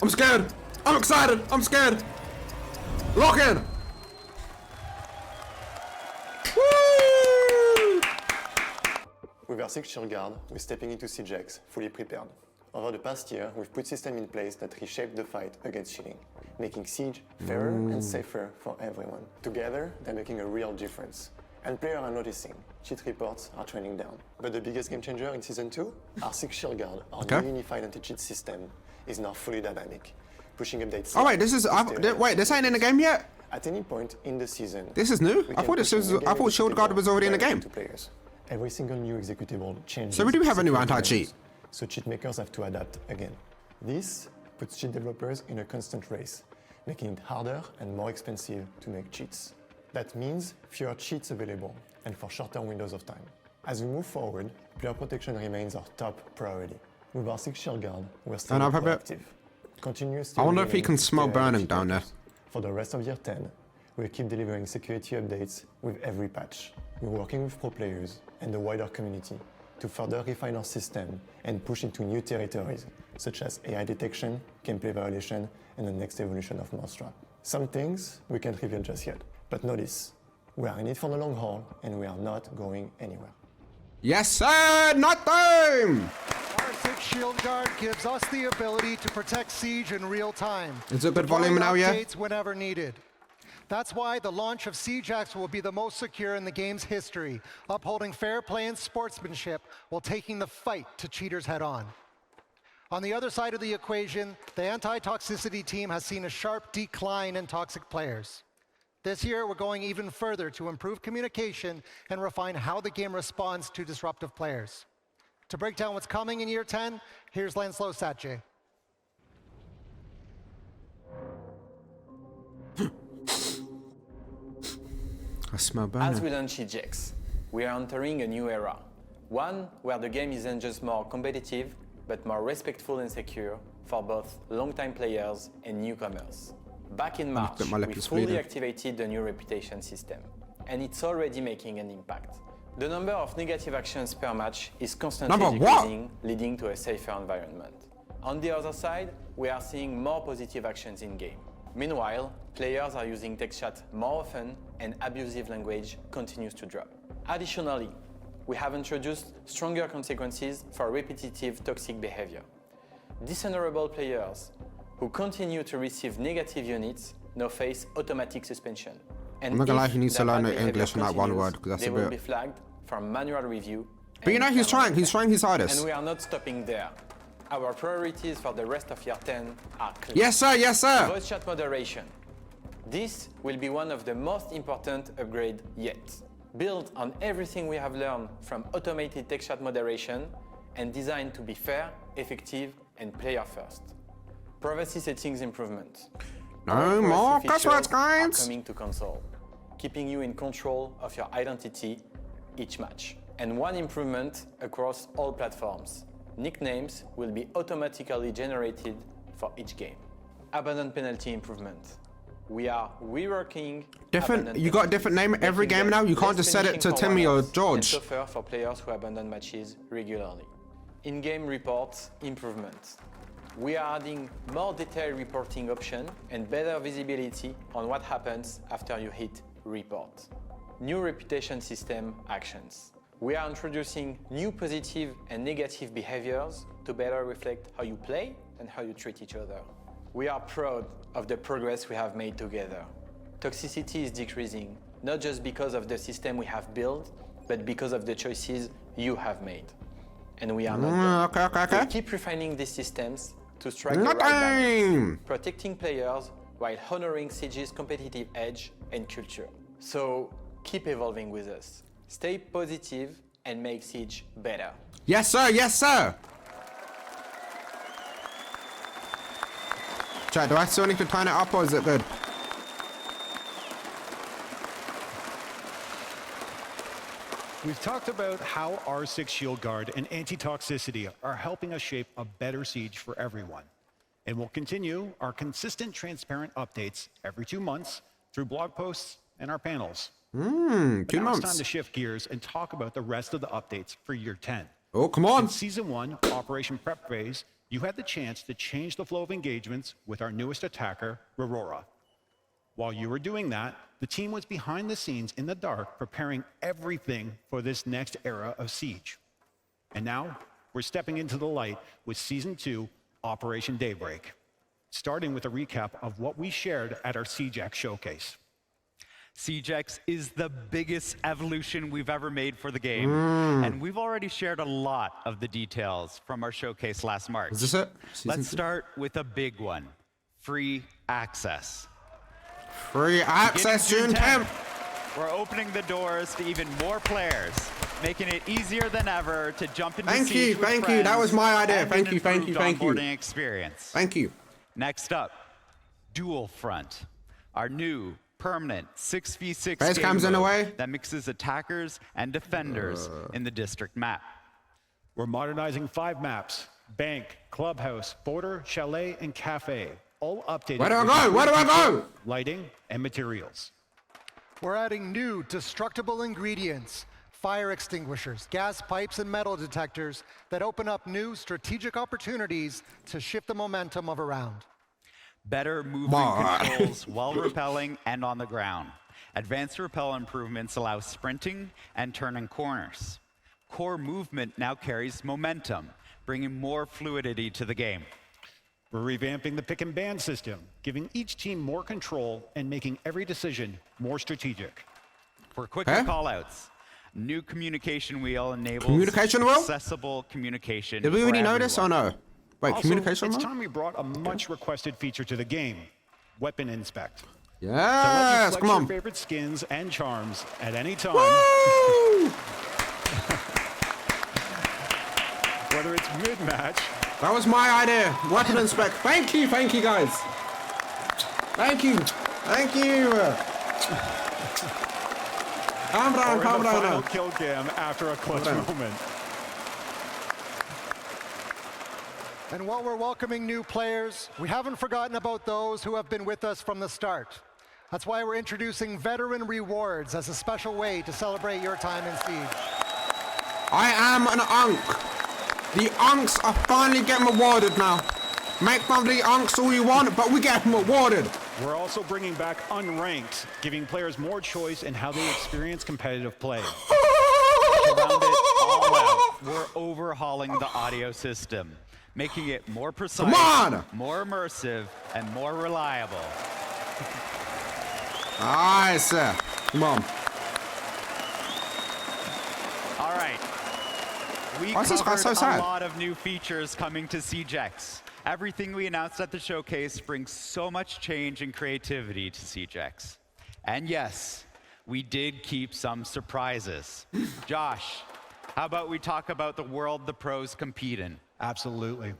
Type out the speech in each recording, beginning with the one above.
I'm scared. I'm excited. I'm scared. Lock in. Woo! With our 6 shield guard, we're stepping into CJX fully prepared. Over the past year, we've put systems in place that reshaped the fight against cheating, making Siege fairer and safer for everyone. Together, they're making a real difference. And players are noticing. Cheat reports are trending down. But the biggest game changer in Season 2? Our 6 shield guard, our new unified anti-cheat system, is now fully dynamic, pushing updates. Oh wait, this ain't in the game yet? At any point in the season. This is new? I thought Shield Guard was already in the game. Every single new executable changes. So we do have a new anti-cheat. So cheat makers have to adapt again. This puts cheat developers in a constant race, making it harder and more expensive to make cheats. That means fewer cheats available and for shorter windows of time. As we move forward, player protection remains our top priority. With our 6 shield guard, we're still proactive. I wonder if he can smell burning down there. For the rest of year 10, we'll keep delivering security updates with every patch. We're working with pro players and the wider community to further refine our system and push into new territories, such as AI detection, gameplay violation, and the next evolution of Mousetrap. Some things we can't reveal just yet, but notice, we are in it for the long haul and we are not going anywhere. Yes sir, not time! Our 6 shield guard gives us the ability to protect Siege in real time. Is it good volume now, yeah? Whenever needed. That's why the launch of SiegeX will be the most secure in the game's history, upholding fair play and sportsmanship while taking the fight to cheaters head on. On the other side of the equation, the anti-toxicity team has seen a sharp decline in toxic players. This year, we're going even further to improve communication and refine how the game responds to disruptive players. To break down what's coming in year 10, here's Lancelot Satche. I smell burning. As we launch CJX, we are entering a new era. One where the game isn't just more competitive, but more respectful and secure for both long-time players and newcomers. Back in March, we fully activated the new reputation system, and it's already making an impact. The number of negative actions per match is constantly decreasing, leading to a safer environment. On the other side, we are seeing more positive actions in-game. Meanwhile, players are using text chat more often and abusive language continues to drop. Additionally, we have introduced stronger consequences for repetitive toxic behavior. Dishonorable players who continue to receive negative units now face automatic suspension. And I'm not gonna lie, he needs to learn English in that one word, because that's a bit. They will be flagged for manual review. But you know, he's trying his hardest. And we are not stopping there. Our priorities for the rest of year 10 are clear. Yes sir, yes sir! Voice chat moderation. This will be one of the most important upgrades yet. Built on everything we have learned from automated text chat moderation and designed to be fair, effective, and player first. Privacy settings improvement. No more passwords, guys! Coming to console, keeping you in control of your identity each match. And one improvement across all platforms. Nicknames will be automatically generated for each game. Abandon penalty improvement. We are reworking different. You got a different name every game now. You can't just set it to Timmy or George. And tougher for players who abandon matches regularly. In-game reports improvement. We are adding more detailed reporting options and better visibility on what happens after you hit report. New reputation system actions. We are introducing new positive and negative behaviors to better reflect how you play and how you treat each other. We are proud of the progress we have made together. Toxicity is decreasing, not just because of the system we have built, but because of the choices you have made. And we are not done. We'll keep refining these systems to strike the right balance, protecting players while honoring Siege's competitive edge and culture. So keep evolving with us. Stay positive and make Siege better. Yes sir, yes sir! Chat, do I still need to turn it up or is it good? We've talked about how our 6 shield guard and anti-toxicity are helping us shape a better Siege for everyone. And we'll continue our consistent, transparent updates every 2 months through blog posts and our panels. 2 months. Now it's time to shift gears and talk about the rest of the updates for year 10. Oh, come on. In Season 1, Operation Prep Phase, you had the chance to change the flow of engagements with our newest attacker, Aurora. While you were doing that, the team was behind the scenes in the dark preparing everything for this next era of Siege. And now, we're stepping into the light with Season 2, Operation Daybreak, starting with a recap of what we shared at our SiegeX showcase. SiegeX is the biggest evolution we've ever made for the game, and we've already shared a lot of the details from our showcase last March. Is this it? Let's start with a big one, free access. Free access June 10th. We're opening the doors to even more players, making it easier than ever to jump into Siege with Thank you. That was my idea. and Thank an you. improved onboarding experience. Thank you. Next up, Dual Front, our new permanent 6v6 Face game cams in the mode way. that mixes attackers and defenders in the district map. We're modernizing 5 maps: Bank, Clubhouse, Border, Chalet, and Cafe, all updated. Where do I with go? Where do I go? lighting, and materials. We're adding new destructible ingredients, fire extinguishers, gas pipes, and metal detectors that open up new strategic opportunities to shift the momentum of a round. Better movement controls while rappelling and on the ground. Advanced rappel improvements allow sprinting and turning corners. Core movement now carries momentum, bringing more fluidity to the game. We're revamping the pick and ban system, giving each team more control and making every decision more strategic. For quicker callouts, new communication wheel enables Communication wheel? accessible communication. Did we already for know this or everyone. no? Wait, Also, communication it's wheel? time we brought a much requested feature to the game, Weapon Inspect. Yes, To let you flex come on. your favorite skins and charms at any time, Woo! whether it's mid-match. That was my idea. Weapon inspect. Thank you guys. Thank you. Calm Or down in the final now. kill cam after a clutch down. moment. And while we're welcoming new players, we haven't forgotten about those who have been with us from the start. That's why we're introducing veteran rewards as a special way to celebrate your time in Siege. I am an unk. The unks are finally getting rewarded now. Make fun of the unks all you want, but we get them rewarded. We're also bringing back Unranked, giving players more choice in how they experience competitive play. To round it all out, we're overhauling the audio system, making it more precise, Come on! more immersive, and more reliable. Nice. Come on. All right. We Why is this guy covered so sad? a lot of new features coming to SiegeX. Everything we announced at the showcase brings so much change and creativity to SiegeX. And yes, we did keep some surprises. Josh, how about we talk about the world the pros compete in? Absolutely.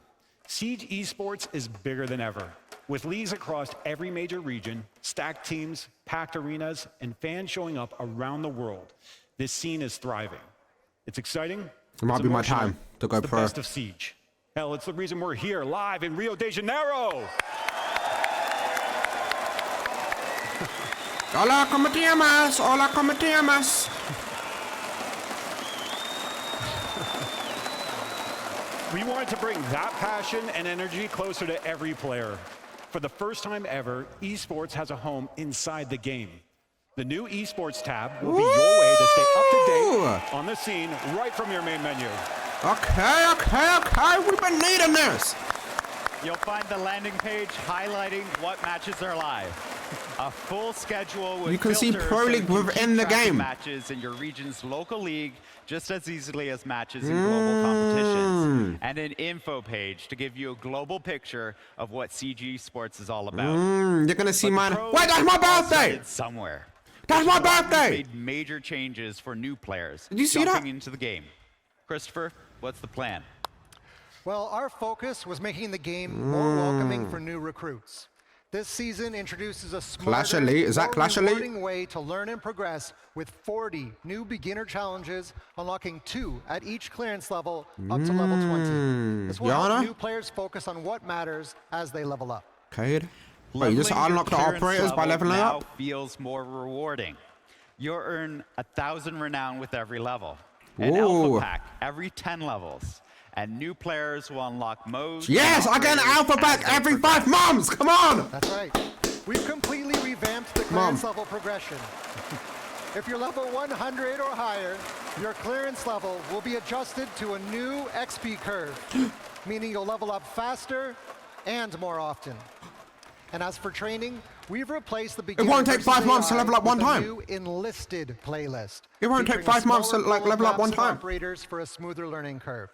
Siege Esports is bigger than ever. With leagues across every major region, stacked teams, packed arenas, and fans showing up around the world, this scene is thriving. It's exciting. It might it's be my emotional, time to go it's the pro. best of Siege. Hell, it's the reason we're here live in Rio de Janeiro. Hola, como te llamas? Hola, como te llamas? We wanted to bring that passion and energy closer to every player. For the first time ever, esports has a home inside the game. The new esports tab will be your way to stay up to date on the scene right from your main menu. Okay. We've been needing this. You'll find the landing page highlighting what matches are live. A full schedule with You can see filters Pro so you League can within keep the track of game. matches in your region's local league just as easily as matches in global competitions. And an info page to give you a global picture of what CG Esports is all about. You're gonna see But the mine. pros Wait, that's my all birthday. started somewhere. That's my Which is why we've birthday. Made major changes for new players Did you see that? jumping into the game. Christopher, what's the plan? Well, our focus was making the game more welcoming for new recruits. This season introduces a Clash smarter, Elite? Is that more Clash Elite? rewarding way to learn and progress with 40 new beginner challenges, unlocking 2 at each clearance level up to level 20. This will help Yana? new players focus on what matters as they level up. Okay. Wait, you just Leveling your unlock the clearance operators by level leveling now up? feels more rewarding. You'll earn 1,000 renown with every level. An Ooh. alpha pack every 10 levels. and new players will unlock modes. Yes, I get an alpha back every 5 months. Come on. That's right. We've completely revamped the clearance level progression. If you're level 100 or higher, your clearance level will be adjusted to a new XP curve, meaning you'll level up faster and more often. And as for training, we've replaced the beginner won't take 5 months to level up one with a time. new enlisted playlist. It won't take featuring a 5 months to smaller pool of level up one maps and time. operators for a smoother learning curve.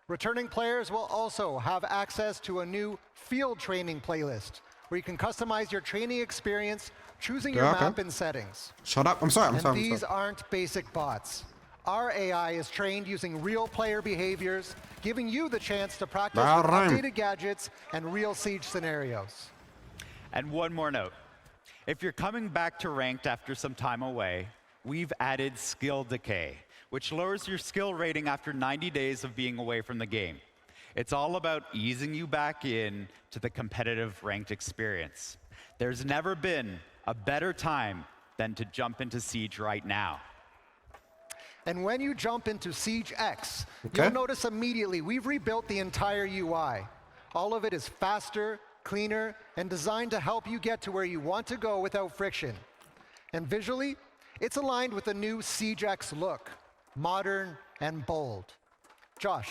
Returning players will also have access to a new field training playlist, where you can customize your training experience, choosing your map and settings. Shut up. I'm sorry. And these aren't basic bots. Our AI is trained using real player behaviors, giving you the chance to practice with updated gadgets and real siege scenarios. And one more note. If you're coming back to ranked after some time away, we've added skill decay, which lowers your skill rating after 90 days of being away from the game. It's all about easing you back in to the competitive ranked experience. There's never been a better time than to jump into Siege right now. And when you jump into Siege X, you'll notice immediately we've rebuilt the entire UI. All of it is faster, cleaner, and designed to help you get to where you want to go without friction. And visually, it's aligned with the new Siege X look, modern and bold. Josh,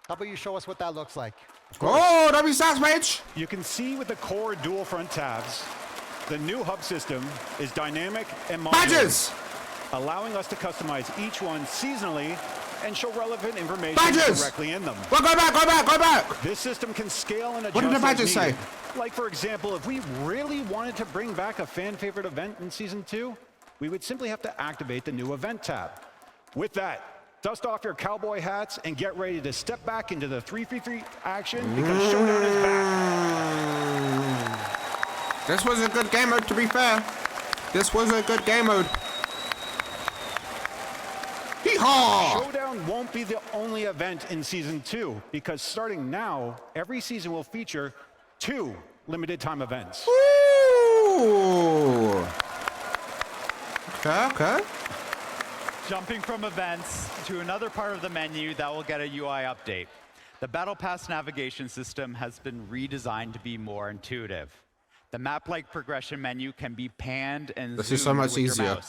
how about you show us what that looks like? Oh, that'd be sass, mate. You can see with the core dual front tabs, the new hub system is dynamic and modular, Badges! allowing us to customize each one seasonally and show relevant information Badges! directly in them. Well, go back, go back, go back. This system can scale and adjust. What did the badges say? Like, for example, if we really wanted to bring back a fan favorite event in Season 2, we would simply have to activate the new event tab. With that, dust off your cowboy hats and get ready to step back into the 3v3 action because Showdown is back. This was a good game mode, to be fair. This was a good game mode. Hee-haw! Showdown won't be the only event in Season 2, because starting now, every season will feature 2 limited time events. Ooh. Okay. Jumping from events to another part of the menu that will get a UI update. The Battle Pass navigation system has been redesigned to be more intuitive. The map-like progression menu can be panned and This is so much easier.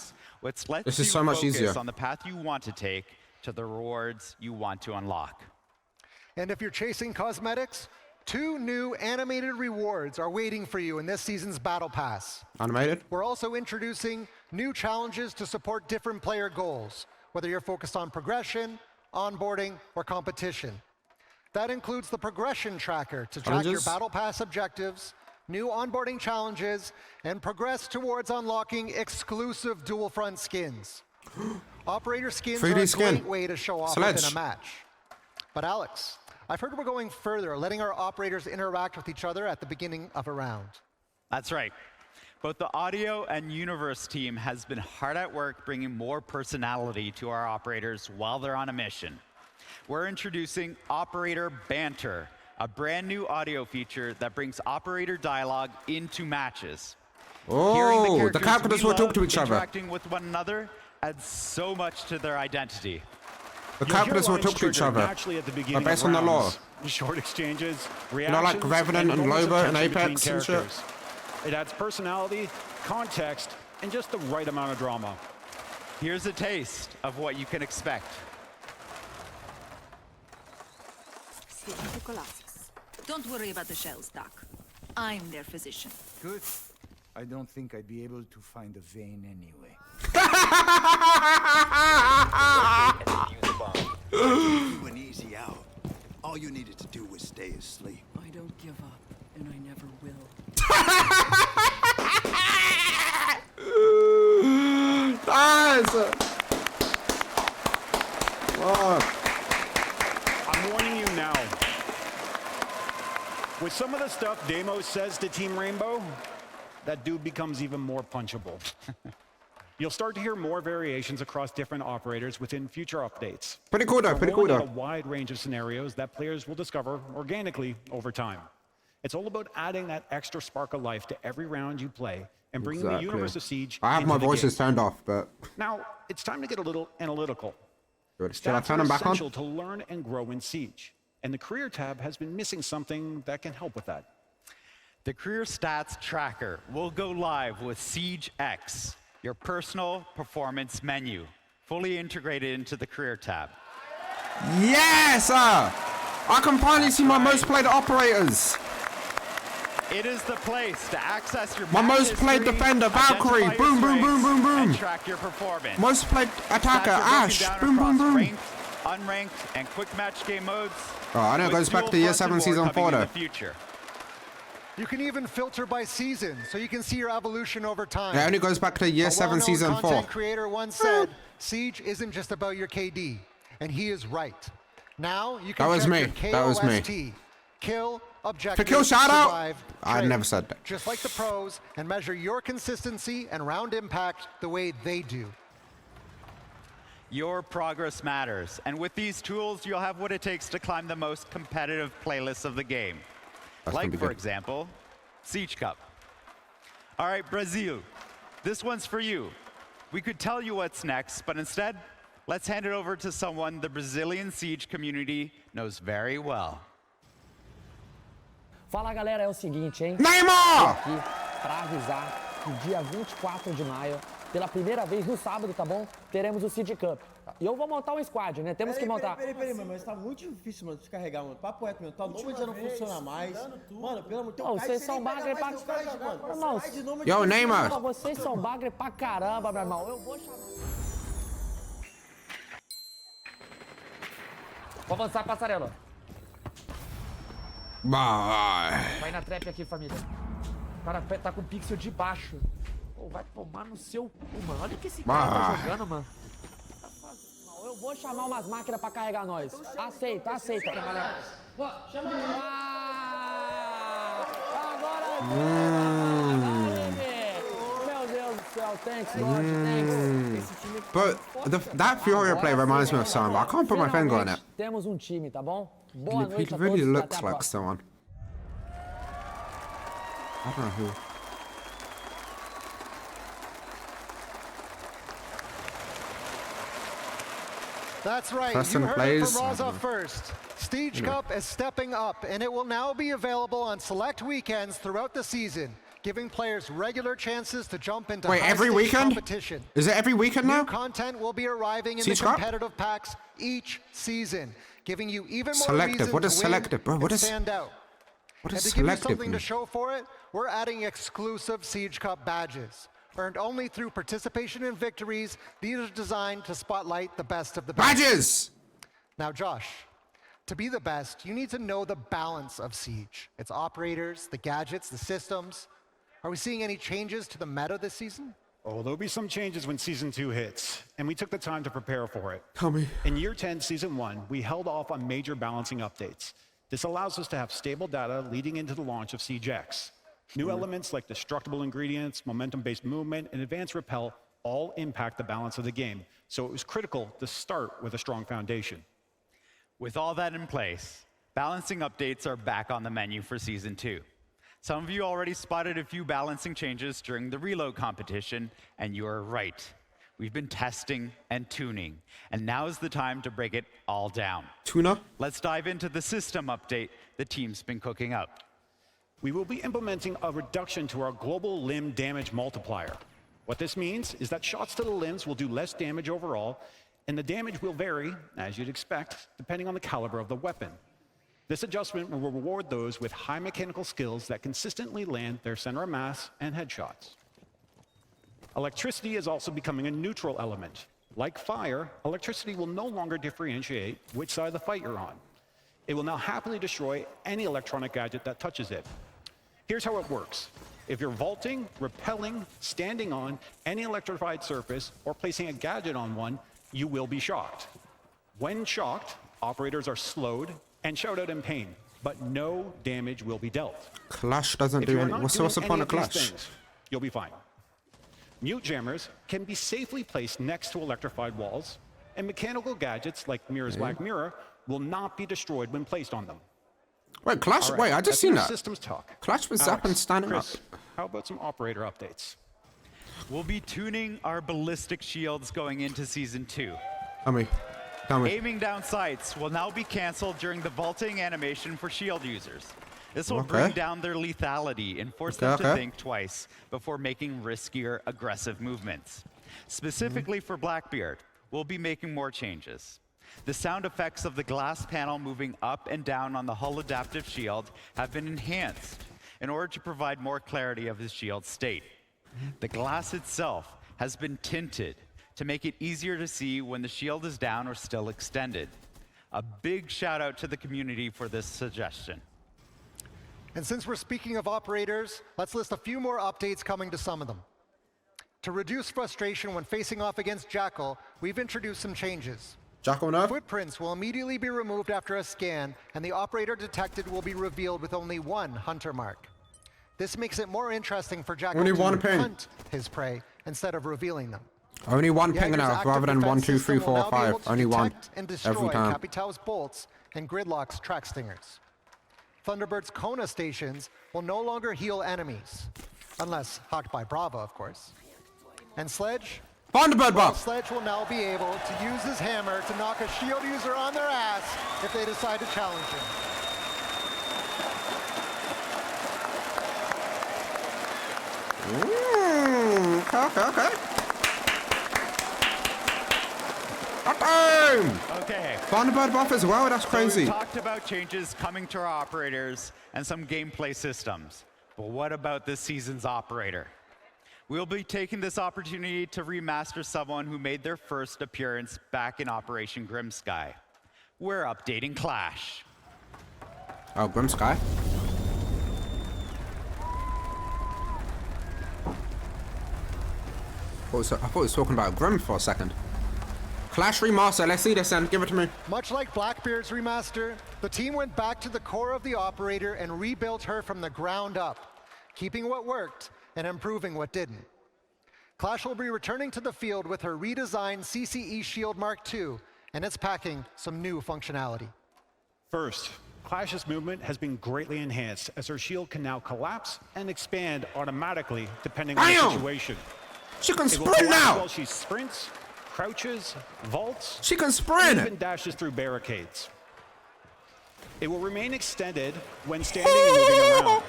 Which lets This you is so much focus easier. on the path you want to take to the rewards you want to unlock. And if you're chasing cosmetics, 2 new animated rewards are waiting for you in this season's Battle Pass. Animated? We're also introducing new challenges to support different player goals, whether you're focused on progression, onboarding, or competition. That includes the progression tracker to track your Battle Pass objectives, new onboarding challenges, and progress towards unlocking exclusive dual front skins. Operator skins are a great way to show off within a match. But Alex, I've heard we're going further, letting our operators interact with each other at the beginning of a round. That's right. Both the audio and universe team has been hard at work bringing more personality to our operators while they're on a mission. We're introducing Operator Banter, a brand new audio feature that brings operator dialogue into matches. Oh, the characters will talk to each other. Interacting with one another adds so much to their identity. The characters will talk to each other. But based on the lore. Short exchanges, reactions, you know, like Revenant and Loba and Apex and shit. It adds personality, context, and just the right amount of drama. Here's a taste of what you can expect. Don't worry about the shells, Doc. I'm their physician. Good. I don't think I'd be able to find a vein anyway. You an easy out. All you needed to do was stay asleep. I don't give up, and I never will. Nice! I'm warning you now. With some of the stuff Deimos says to Team Rainbow, that dude becomes even more punchable. You'll start to hear more variations across different operators within future updates. Pretty cool though, pretty cool though. A wide range of scenarios that players will discover organically over time. It's all about adding that extra spark of life to every round you play and bringing the universe of Siege I have into my the voices game. turned off, but... Now, it's time to get a little analytical. Should I turn them back on? Essential to learn and grow in Siege, and the Career tab has been missing something that can help with that. The Career Stats Tracker will go live with Siege X, your personal performance menu, fully integrated into the Career tab. Yes, sir! I can finally see my most played operators. It is the place to access your My most played defender, Valkyrie. Boom, boom, boom, boom, boom. And track your performance. Most played attacker, Stats are Ash. broken Boom, down boom, across boom. Ranked, unranked, and quick match game modes. Oh, I know it goes back to year 7 season 4 though. You can even filter by season, so you can see your evolution over time. Yeah, it only goes back to year 7 season 4. A content creator once said, Siege isn't just about your KD, and he is right. Now you can check your KOST, That was me. kill, objective, For kill shout out? survive, I trade, never said that. just like the pros, and measure your consistency and round impact the way they do. Your progress matters, and with these tools, you'll have what it takes to climb the most competitive playlists of the game. Like, for example, Siege Cup. All right, Brazil, this one's for you. We could tell you what's next, but instead, let's hand it over to someone the Brazilian Siege community knows very well. Fala, galera, é o seguinte, hein? Neymar! Tô aqui para avisar que dia 24 de maio, pela primeira vez no sábado, tá bom? Teremos o Siege Cup. E eu vou montar um squad, né? Temos que montar. Peraí, mano, mas tá muito difícil, mano, descarregar, mano. Papo reto, meu. Tá nome já não funciona mais. Mano, pelo amor de Deus. Vocês são bagre pra... Irmão, Yo, Neymar! vocês são bagre pra caramba, meu irmão. Eu vou chamar... Vou avançar a passarela. Vai na trap aqui, família. O cara tá com o pixel de baixo. Pô, vai tomar no seu cu, mano. Olha o que esse cara tá jogando, mano. Eu vou chamar umas máquinas pra carregar nós. Aceita, aceita. Chama agora! Meu Deus do céu, thanks, Lord, thanks. But that Fury play reminds me of someone, but I can't put my finger on it. Temos time, tá bom? Boa noite He a really todos. looks like someone. I don't know who. That's right, Preston you heard plays. it from Raza first. Siege Cup is stepping up, and it will now be available on select weekends throughout the season, giving players regular chances to jump into every weekend? competition. Is it every weekend now? New content will be arriving in Siege the Cup? competitive packs each season, giving you even more Selective. reasons What is to win selective, bro? What and is- stand out. What And does to give you selective something to mean? show for it, we're adding exclusive Siege Cup badges. Earned only through participation in victories, these are designed to spotlight the best of the best. Badges! Now, Josh, to be the best, you need to know the balance of Siege. Its operators, the gadgets, the systems. Are we seeing any changes to the meta this season? Oh, there'll be some changes when Season 2 hits, and we took the time to prepare for it. Tell me. In Year 10, Season 1, we held off on major balancing updates. This allows us to have stable data leading into the launch of Siege X. New elements like destructible ingredients, momentum-based movement, and advanced repel all impact the balance of the game, so it was critical to start with a strong foundation. With all that in place, balancing updates are back on the menu for Season 2. Some of you already spotted a few balancing changes during the reload competition, and you are right. We've been testing and tuning, and now is the time to break it all down. Tuna? Let's dive into the system update the team's been cooking up. We will be implementing a reduction to our global limb damage multiplier. What this means is that shots to the limbs will do less damage overall, and the damage will vary, as you'd expect, depending on the caliber of the weapon. This adjustment will reward those with high mechanical skills that consistently land their center of mass and headshots. Electricity is also becoming a neutral element. Like fire, electricity will no longer differentiate which side of the fight you're on. It will now happily destroy any electronic gadget that touches it. Here's how it works. If you're vaulting, rappelling, standing on any electrified surface, or placing a gadget on one, you will be shocked. When shocked, operators are slowed and shout out in pain, but no damage will be dealt. Clash doesn't do any. What's the point of Clash? You'll be fine. Mute jammers can be safely placed next to electrified walls, and mechanical gadgets like Mirror's Black Mirror will not be destroyed when placed on them. Wait, Clash? All right, Wait, I just that's seen enough that. Systems talk. Clash was Alex, zapping standing Chris, up. How about some operator updates? We'll be tuning our ballistic shields going into Season 2. I mean, Aiming down sights will now be canceled during the vaulting animation for shield users. This will bring down their lethality and force them to think twice before making riskier, aggressive movements. Specifically for Blackbeard, we'll be making more changes. The sound effects of the glass panel moving up and down on the hull adaptive shield have been enhanced in order to provide more clarity of his shield's state. The glass itself has been tinted to make it easier to see when the shield is down or still extended. A big shout out to the community for this suggestion. And since we're speaking of operators, let's list a few more updates coming to some of them. To reduce frustration when facing off against Jackal, we've introduced some changes. Jackal nerf? Footprints will immediately be removed after a scan, and the operator detected will be revealed with only one hunter mark. This makes it more interesting for Jackal to hunt his prey instead of revealing them. Only one ping now, rather than 1, 2, 3, 4, 5. Only one. And destroy Every time. Capitão's bolts and Gridlock's track stingers. Thunderbird's Kona stations will no longer heal enemies, unless hawked by Brava, of course. And Sledge? Thunderbird buff! Sledge will now be able to use his hammer to knock a shield user on their ass if they decide to challenge him. Okay. Okay. Thunderbird buff as well, that's crazy. So we talked about changes coming to our operators and some gameplay systems. But what about this season's operator? We'll be taking this opportunity to remaster someone who made their first appearance back in Operation Grimsky. We're updating Clash. Oh, Grimsky? I thought he was talking about Grim for a second. Clash remaster, let's see this then, give it to me. Much like Blackbeard's remaster, the team went back to the core of the operator and rebuilt her from the ground up, keeping what worked and improving what didn't. Clash will be returning to the field with her redesigned CCE Shield Mark II, and it's packing some new functionality. First, Clash's movement has been greatly enhanced as her shield can now collapse and expand automatically depending on the situation. She can sprint now! While she sprints, crouches, vaults, she can sprint! And even dashes through barricades. It will remain extended when standing and moving around.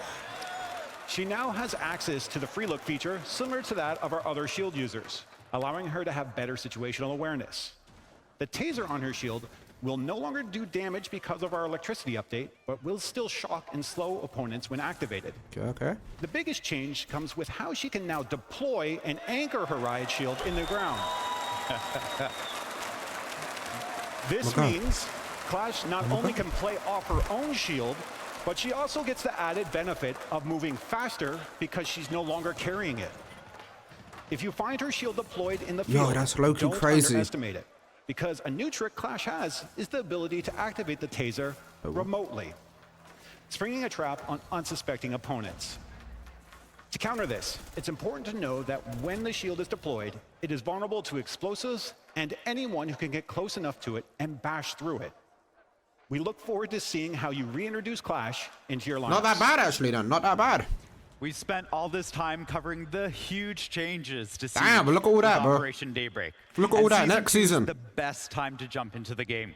She now has access to the free look feature similar to that of our other shield users, allowing her to have better situational awareness. The taser on her shield will no longer do damage because of our electricity update, but will still shock and slow opponents when activated. Okay. The biggest change comes with how she can now deploy and anchor her riot shield in the ground. This means Clash not only can play off her own shield, but she also gets the added benefit of moving faster because she's no longer carrying it. If you find her shield deployed in the field, that's low-key don't crazy. underestimate it. Because a new trick Clash has is the ability to activate the taser remotely, springing a trap on unsuspecting opponents. To counter this, it's important to know that when the shield is deployed, it is vulnerable to explosives and anyone who can get close enough to it and bash through it. We look forward to seeing how you reintroduce Clash into your lineups. Not that bad, actually, then. Not that bad. We spent all this time covering the huge changes to Damn, but look at all that, bro. Operation Daybreak. Look at all that next season. The best time to jump into the game.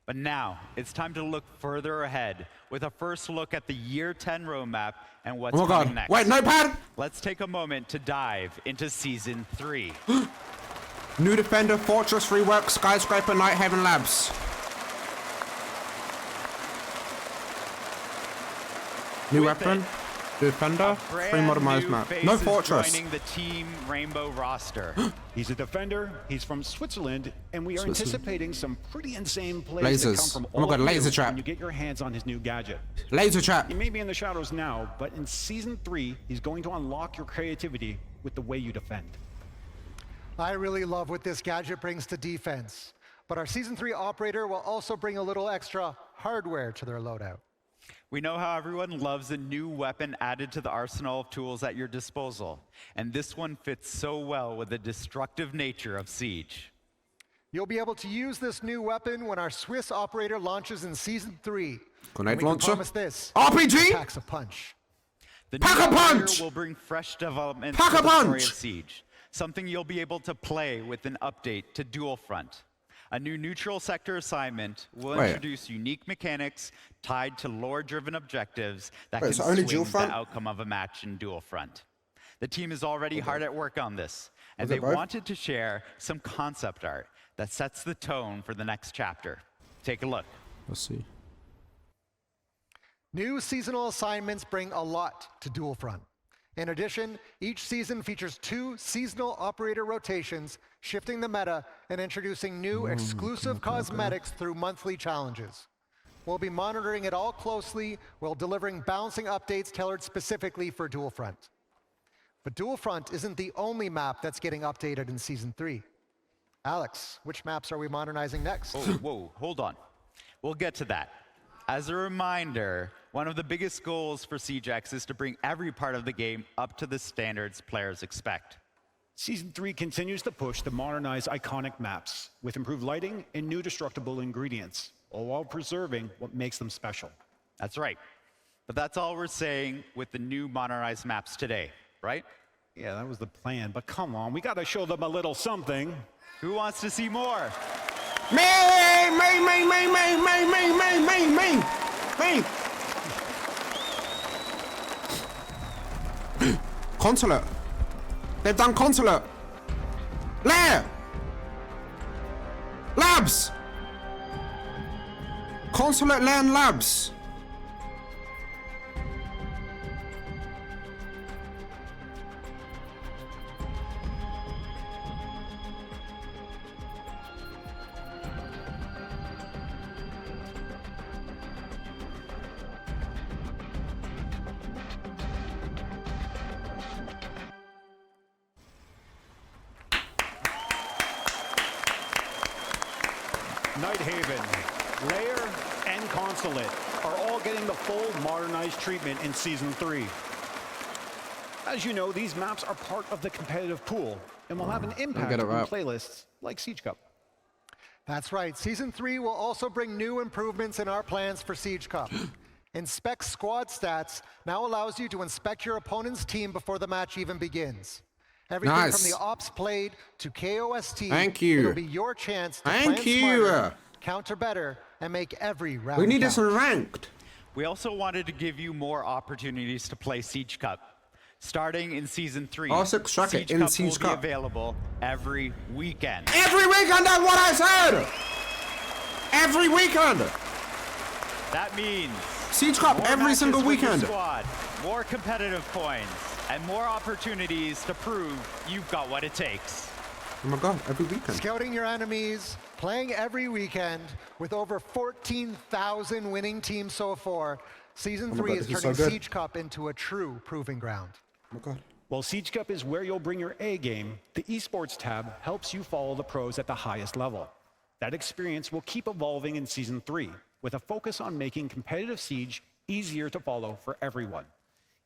But now, it's time to look further ahead with a first look at the Year 10 roadmap and what's coming next. Wait, notepad? Let's take a moment to dive into Season 3. New Defender, Fortress Rework, Skyscraper, Night Haven Labs. New weapon, Defender, free modernized map. No Fortress. Joining the Team Rainbow roster. He's a defender, he's from Switzerland, and we are anticipating some pretty insane plays that come from all of you laser trap. when you get your hands on his new gadget. Laser trap. He may be in the shadows now, but in Season 3, he's going to unlock your creativity with the way you defend. I really love what this gadget brings to defense, but our Season 3 operator will also bring a little extra hardware to their loadout. We know how everyone loves a new weapon added to the arsenal of tools at your disposal, and this one fits so well with the destructive nature of Siege. You'll be able to use this new weapon when our Swiss operator launches in Season 3. Grenade launcher? Promise this. RPG? Packs a punch. The new operator will bring fresh development to the story of Siege, something you'll be able to play with an update to Dual Front. A new neutral sector assignment will introduce unique mechanics tied to lore-driven objectives that can swing the outcome of a match in dual front. The team is already hard at work on this, and they wanted to share some concept art that sets the tone for the next chapter. Take a look. Let's see. New seasonal assignments bring a lot to dual front. In addition, each season features 2 seasonal operator rotations, shifting the meta and introducing new exclusive cosmetics through monthly challenges. We'll be monitoring it all closely while delivering balancing updates tailored specifically for dual front. But dual front isn't the only map that's getting updated in Season 3. Alex, which maps are we modernizing next? Oh, whoa, hold on. We'll get to that. As a reminder, one of the biggest goals for CJX is to bring every part of the game up to the standards players expect. Season 3 continues to push to modernize iconic maps with improved lighting and new destructible ingredients, all while preserving what makes them special. That's right. But that's all we're saying with the new modernized maps today, right? Yeah, that was the plan, but come on, we gotta show them a little something. Who wants to see more? Me! Consulate. They've done consulate. Lair! Labs! Consulate Land Labs. Nighthaven, Lair, and Consulate are all getting the full modernized treatment in Season 3. As you know, these maps are part of the competitive pool and will have an impact on playlists like Siege Cup. That's right. Season 3 will also bring new improvements in our plans for Siege Cup. Inspect Squad Stats now allows you to inspect your opponent's team before the match even begins. Everything from the ops played to KOST. Thank you. It'll be your chance to plan smarter, counter better, and make every round We need count. this ranked. We also wanted to give you more opportunities to play Siege Cup. Starting in Season 3, Siege Cup will be available every weekend. Every weekend, that's what I said! Every weekend! That means Siege Cup every single weekend. Squad, more competitive points, and more opportunities to prove you've got what it takes. Oh my god, every weekend. Scouting your enemies, playing every weekend, with over 14,000 winning teams so far, Season 3 is turning Siege Cup into a true proving ground. Oh my god. While Siege Cup is where you'll bring your A game, the Esports tab helps you follow the pros at the highest level. That experience will keep evolving in Season 3, with a focus on making competitive Siege easier to follow for everyone.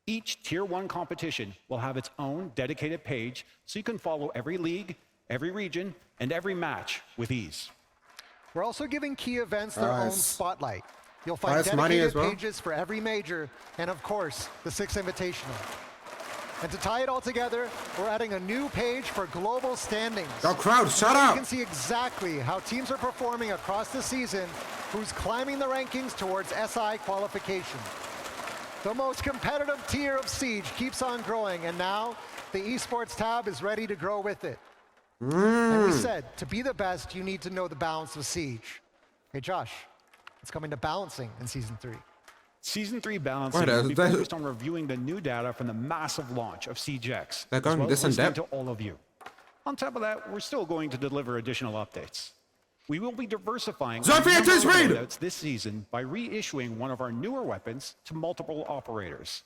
Each Tier 1 competition will have its own dedicated page, so you can follow every league, every region, and every match with ease. We're also giving key events their own spotlight. You'll find dedicated pages for every major, and of course, the 6 Invitational. And to tie it all together, we're adding a new page for global standings. Yo, crowd, shut up! You can see exactly how teams are performing across the season, who's climbing the rankings towards SI qualification. The most competitive tier of Siege keeps on growing, and now the Esports tab is ready to grow with it. And we said, to be the best, you need to know the balance of Siege. Hey, Josh, it's coming to balancing in Season 3. Season 3 balancing will be focused on reviewing the new data from the massive launch of CJX, as well as listening to all of you. On top of that, we're still going to deliver additional updates. We will be diversifying loadouts this season by reissuing one of our newer weapons to multiple operators.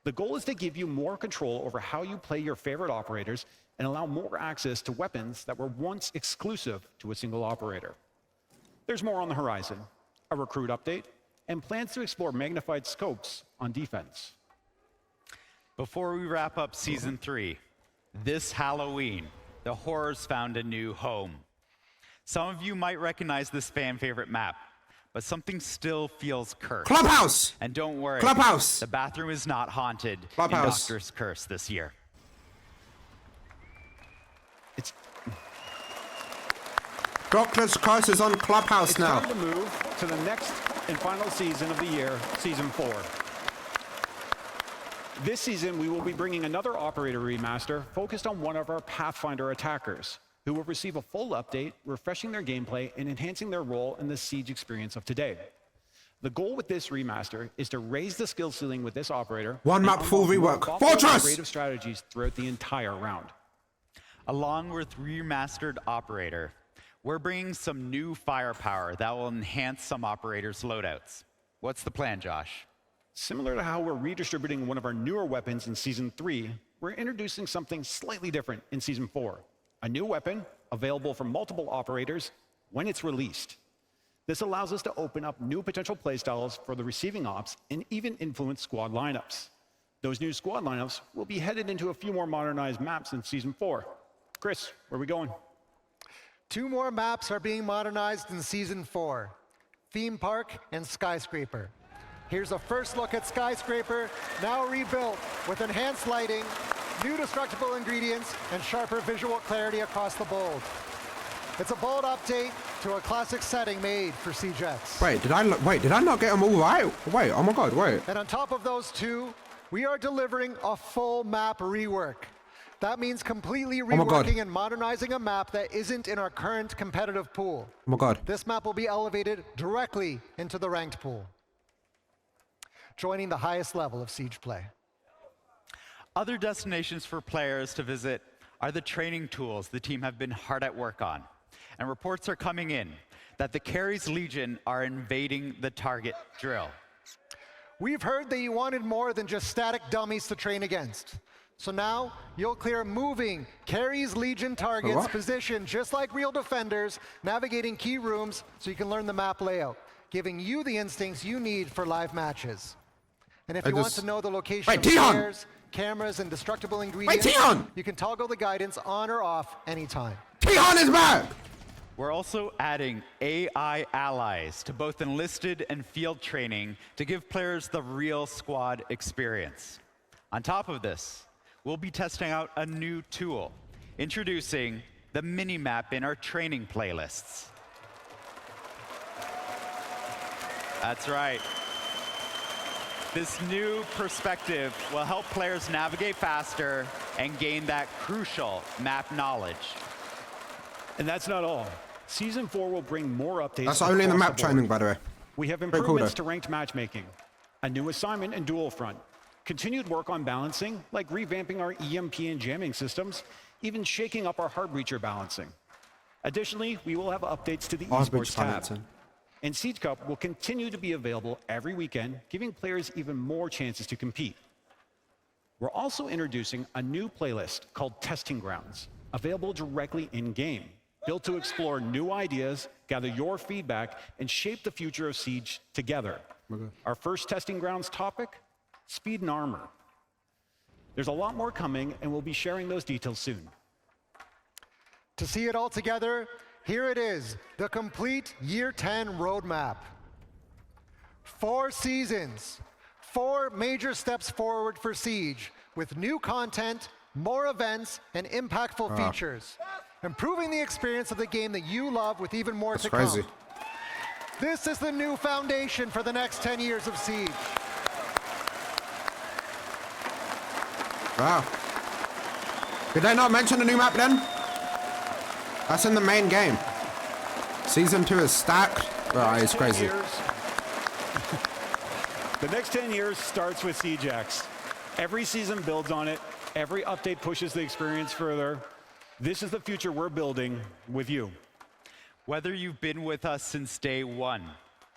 The goal is to give you more control over how you play your favorite operators and allow more access to weapons that were once exclusive to a single operator. There's more on the horizon, a recruit update, and plans to explore magnified scopes on defense. Before we wrap up Season 3, this Halloween, the horrors found a new home. Some of you might recognize this fan favorite map, but something still feels cursed. Clubhouse! And don't worry, Clubhouse! The bathroom is not haunted in Doctor's Curse this year. Doctor's Curse is on Clubhouse It's now. time to move to the next and final season of the year, Season 4. This season, we will be bringing another operator remaster focused on one of our Pathfinder attackers, who will receive a full update, refreshing their gameplay and enhancing their role in the Siege experience of today. The goal with this remaster is to raise the skill ceiling with this operator. One map full rework. Fortress! Creative strategies throughout the entire round. Along with remastered operator, we're bringing some new firepower that will enhance some operators' loadouts. What's the plan, Josh? Similar to how we're redistributing one of our newer weapons in Season 3, we're introducing something slightly different in Season 4. A new weapon available for multiple operators when it's released. This allows us to open up new potential playstyles for the receiving ops and even influence squad lineups. Those new squad lineups will be headed into a few more modernized maps in Season 4. Chris, where are we going? 2 more maps are being modernized in Season 4, Theme Park and Skyscraper. Here's a first look at Skyscraper, now rebuilt with enhanced lighting, new destructible ingredients, and sharper visual clarity across the board. It's a bold update to a classic setting made for CJX. Wait, did I not get them all right? Wait, oh my god, wait. And on top of those 2, we are delivering a full map rework. That means completely reworking and modernizing a map that isn't in our current competitive pool. Oh my god. This map will be elevated directly into the ranked pool, joining the highest level of Siege play. Other destinations for players to visit are the training tools the team have been hard at work on. And reports are coming in that the Carries Legion are invading the target drill. We've heard that you wanted more than just static dummies to train against. So now you'll clear moving Carries Legion targets positioned just like real defenders, navigating key rooms so you can learn the map layout, giving you the instincts you need for live matches. And if you want to know the location of players, cameras, and destructible ingredients, you can toggle the guidance on or off anytime. Tihan is back! We're also adding AI allies to both enlisted and field training to give players the real squad experience. On top of this, we'll be testing out a new tool, introducing the mini-map in our training playlists. That's right. This new perspective will help players navigate faster and gain that crucial map knowledge. And that's not all. Season 4 will bring more updates. That's only in the map training, by the way. We have improvements to ranked matchmaking, a new assignment and dual front, continued work on balancing, like revamping our EMP and jamming systems, even shaking up our hard breacher balancing. Additionally, we will have updates to the Esports tab. And Siege Cup will continue to be available every weekend, giving players even more chances to compete. We're also introducing a new playlist called Testing Grounds, available directly in-game, built to explore new ideas, gather your feedback, and shape the future of Siege together. Our first Testing Grounds topic, speed and armor. There's a lot more coming, and we'll be sharing those details soon. To see it all together, here it is, the complete Year 10 roadmap. 4 seasons, 4 major steps forward for Siege, with new content, more events, and impactful features, improving the experience of the game that you love with even more to come. This is the new foundation for the next 10 years of Siege. Wow. Did they not mention the new map then? That's in the main game. Season 2 is stacked. Oh, it's crazy. The next 10 years starts with CJX. Every season builds on it. Every update pushes the experience further. This is the future we're building with you. Whether you've been with us since day one,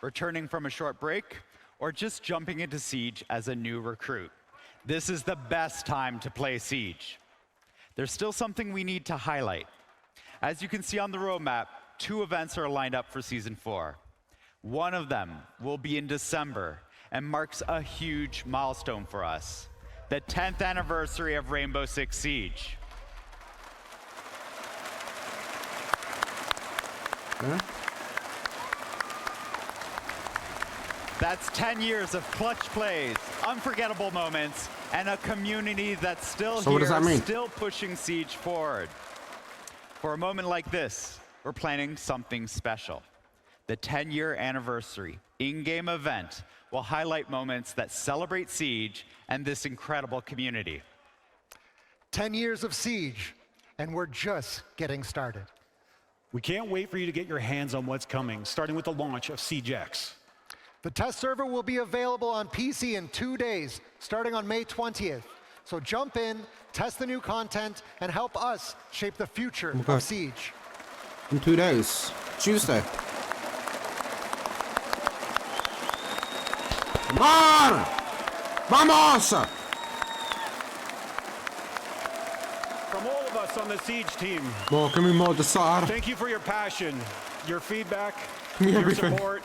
returning from a short break, or just jumping into Siege as a new recruit, this is the best time to play Siege. There's still something we need to highlight. As you can see on the roadmap, 2 events are lined up for Season 4. One of them will be in December and marks a huge milestone for us, the 10th anniversary of Rainbow Six Siege. That's 10 years of clutch plays, unforgettable moments, and a community that's still here, still pushing Siege forward. For a moment like this, we're planning something special. The 10-year anniversary in-game event will highlight moments that celebrate Siege and this incredible community. 10 years of Siege, and we're just getting started. We can't wait for you to get your hands on what's coming, starting with the launch of Siege X. The test server will be available on PC in 2 days, starting on May 20th. So jump in, test the new content, and help us shape the future of Siege. In 2 days. Tuesday. Come on! Vamos! From all of us on the Siege team, More, give me more Desar. thank you for your passion, your feedback, me your everything. support,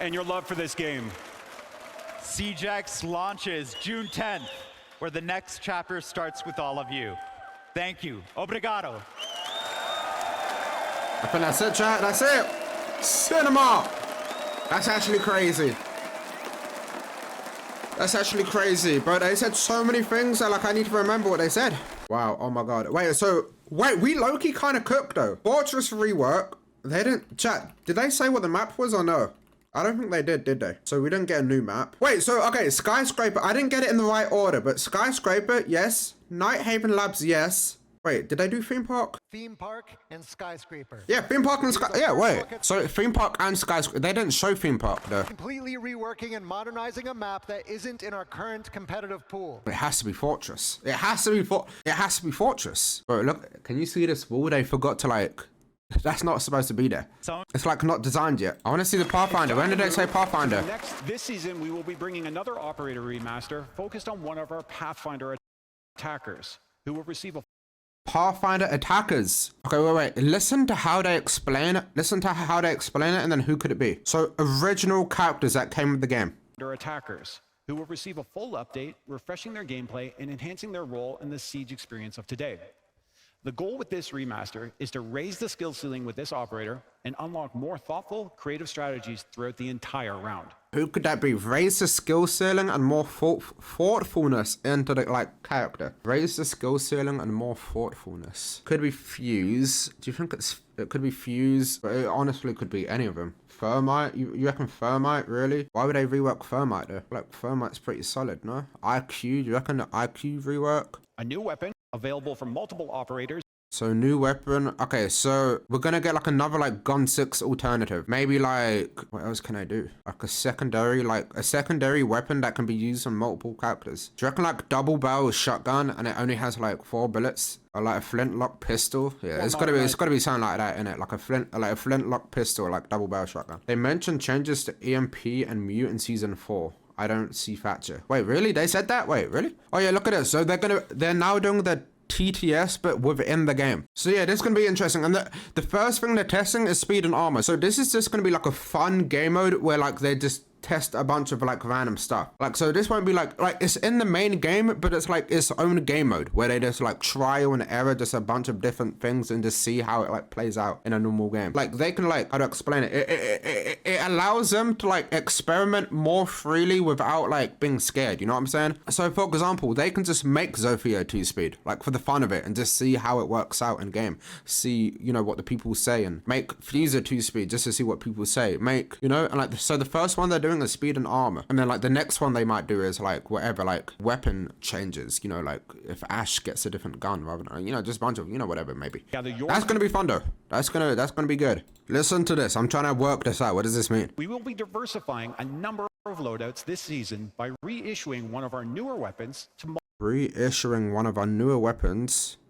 and your love for this game. Siege X launches June 10th, where the next chapter starts with all of you. Thank you. Obrigado. I think that's it, chat. That's it. Cinema. That's actually crazy. That's actually crazy, bro. They said so many things that like I need to remember what they said. Wow. Oh my god. Wait. We low-key kind of cooked though. Fortress rework. They didn't chat. Did they say what the map was or no? I don't think they did they? So we didn't get a new map. Wait, so, okay, Skyscraper. I didn't get it in the right order, but Skyscraper, yes. Nighthaven Labs, yes. Wait, did I do Theme Park? Theme Park and Skyscraper. Yeah, Theme Park and Sky... Yeah, wait. So, Theme Park and Skyscraper. They didn't show Theme Park, though. Completely reworking and modernizing a map that isn't in our current competitive pool. It has to be Fortress. It has to be Fortress. Bro, look, can you see this wall? They forgot to, like... That's not supposed to be there. It's like not designed yet. I want to see the Pathfinder. When did they say Pathfinder? This season, we will be bringing another operator remaster focused on one of our Pathfinder attackers, who will receive a Pathfinder attackers. Okay, wait. Listen to how they explain it. Listen to how they explain it, and then who could it be? So, original characters that came with the game. Attackers, who will receive a full update, refreshing their gameplay and enhancing their role in the Siege experience of today. The goal with this remaster is to raise the skill ceiling with this operator and unlock more thoughtful, creative strategies throughout the entire round. Who could that be? Raise the skill ceiling and more thoughtfulness into the character. Raise the skill ceiling and more thoughtfulness. Could be Fuse. Do you think it could be Fuse? It honestly could be any of them. Thermite? You reckon Thermite, really? Why would they rework Thermite though? Like, Thermite's pretty solid, no? IQ, do you reckon the IQ rework? A new weapon available from multiple operators. So new weapon. Okay, so we're gonna get like another like gun 6 alternative. Maybe like, what else can I do? Like a secondary weapon that can be used on multiple characters. Do you reckon like double barrel shotgun and it only has like 4 bullets? Or like a flintlock pistol? Yeah, it's gotta be something like that, innit? Like a flintlock pistol, like double barrel shotgun. They mentioned changes to EMP and Mute in season 4. I don't see Thatcher. Wait, really? They said that? Wait, really? Oh yeah, look at this. So they're now doing the TTS, but within the game. So yeah, this is gonna be interesting. And the first thing they're testing is speed and armor. So this is just gonna be like a fun game mode where like they just test a bunch of like random stuff. Like, so this won't be like it's in the main game, but it's like its own game mode where they just like trial and error just a bunch of different things and just see how it like plays out in a normal game. Like they can like, how to explain it? It allows them to like experiment more freely without like being scared, you know what I'm saying? So for example, they can just make Zofia 2-speed, like for the fun of it, and just see how it works out in game. See, you know, what the people say, and make Fuser 2-speed just to see what people say. Make, you know, and like, so the first one they're doing is speed and armor, and then like the next one they might do is like whatever, like weapon changes, you know, like if Ash gets a different gun rather than, you know, just a bunch of, you know, whatever, maybe. That's gonna be fun though. That's gonna be good. Listen to this. I'm trying to work this out. What does this mean? We will be diversifying a number of loadouts this season by reissuing one of our newer weapons to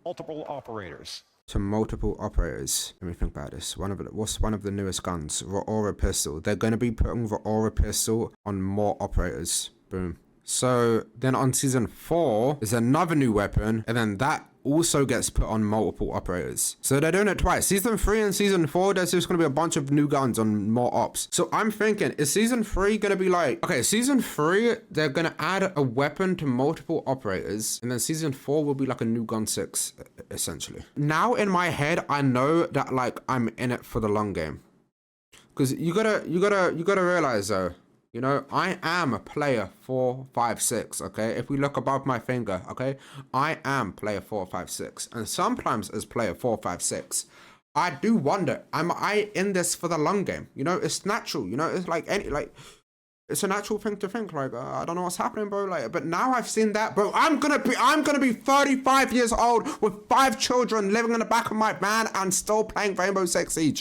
multiple operators. To multiple operators. Let me think about this. What's one of the newest guns? Aura pistol. They're going to be putting the Aura pistol on more operators. Boom. So then on season 4 is another new weapon, and then that also gets put on multiple operators. So they're doing it twice. Season 3 and season 4, there's just going to be a bunch of new guns on more ops. So I'm thinking, is season 3 going to be like, okay, season 3, they're going to add a weapon to multiple operators, and then season 4 will be like a new gun 6, essentially. Now in my head, I know that like I'm in it for the long game. Because you gotta realize though, you know, I am a player 456, okay? If we look above my finger, okay? I am player 456. And sometimes as player 456, I do wonder, am I in this for the long game? You know, it's natural, you know, it's like it's a natural thing to think, like, I don't know what's happening, bro, like, but now I've seen that, bro, I'm gonna be 35 years old with 5 children living in the back of my van and still playing Rainbow Six Siege.